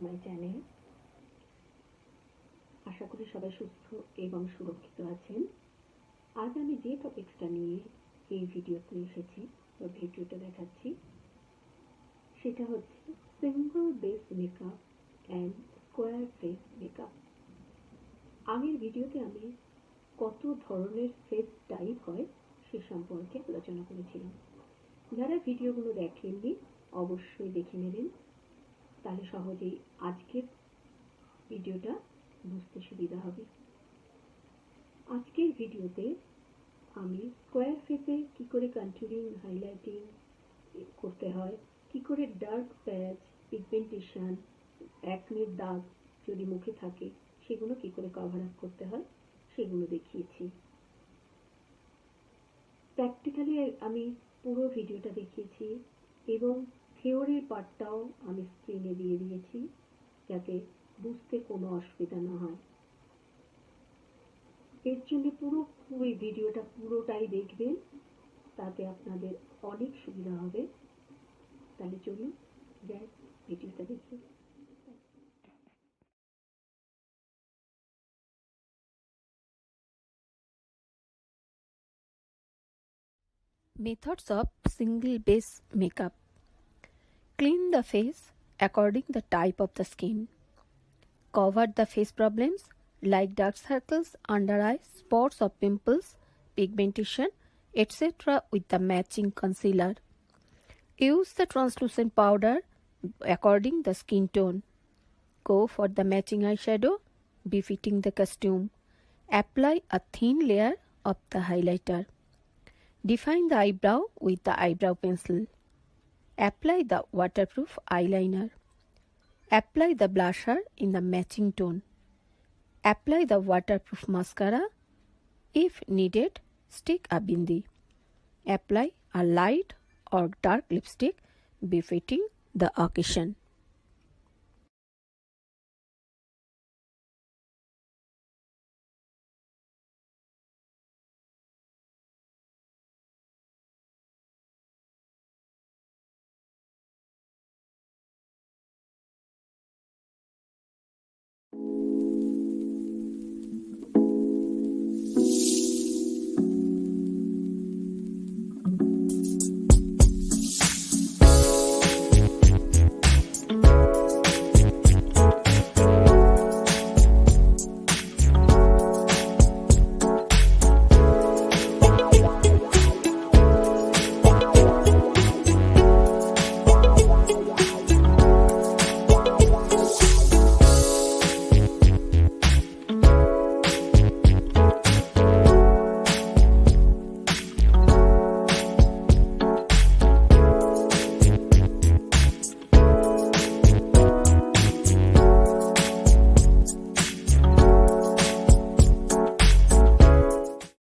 My channel. আশা করি সবাই সুস্থ এবং সুরক্ষিত আছেন। আজ আমি যে টপিকসটা নিয়ে এই ভিডিওতে এসেছি বা ভিডিওটা দেখাচ্ছি সেটা হচ্ছে single base makeup and square face makeup. আগের ভিডিওতে আমি কত ধরনের ফেস টাইপ হয় সে সম্পর্কে আলোচনা করেছিলাম। যারা ভিডিওগুলো দেখেননি অবশ্যই দেখে নেবেন, তাহলে সহজেই আজকের ভিডিওটা বুঝতে সুবিধা হবে। আজকের ভিডিওতে আমি স্কোয়ার ফেসে কি করে কন্ট্যুরিং হাইলাইটিং করতে হয়, কি করে ডার্ক প্যাচ পিগমেন্টেশন একনের দাগ যদি মুখে থাকে সেগুলো কি করে কভার আপ করতে হয় সেগুলো দেখিয়েছি। প্র্যাকটিক্যালি আমি পুরো ভিডিওটা দেখিয়েছি এবং থিওরির পার্টটাও আমি স্ক্রিনে দিয়ে দিয়েছি যাতে বুঝতে কোনো অসুবিধা না হয়। এর জন্য পুরোপুরি ভিডিওটা পুরোটাই দেখবেন, তাতে আপনাদের অনেক সুবিধা হবে। তাহলে চলুন যাই ভিডিওটা দেখি। Methods of single base makeup. Clean the face according the type of the skin. Cover the face problems like dark circles, under eyes, spots of pimples, pigmentation, etc. with the matching concealer. Use the translucent powder according the skin tone. Go for the matching eyeshadow befitting the costume. Apply a thin layer of the highlighter. Define the eyebrow with the eyebrow pencil. Apply the waterproof eyeliner. Apply the blusher in the matching tone. Apply the waterproof mascara. If needed, stick a bindi. Apply a light or dark lipstick befitting the occasion.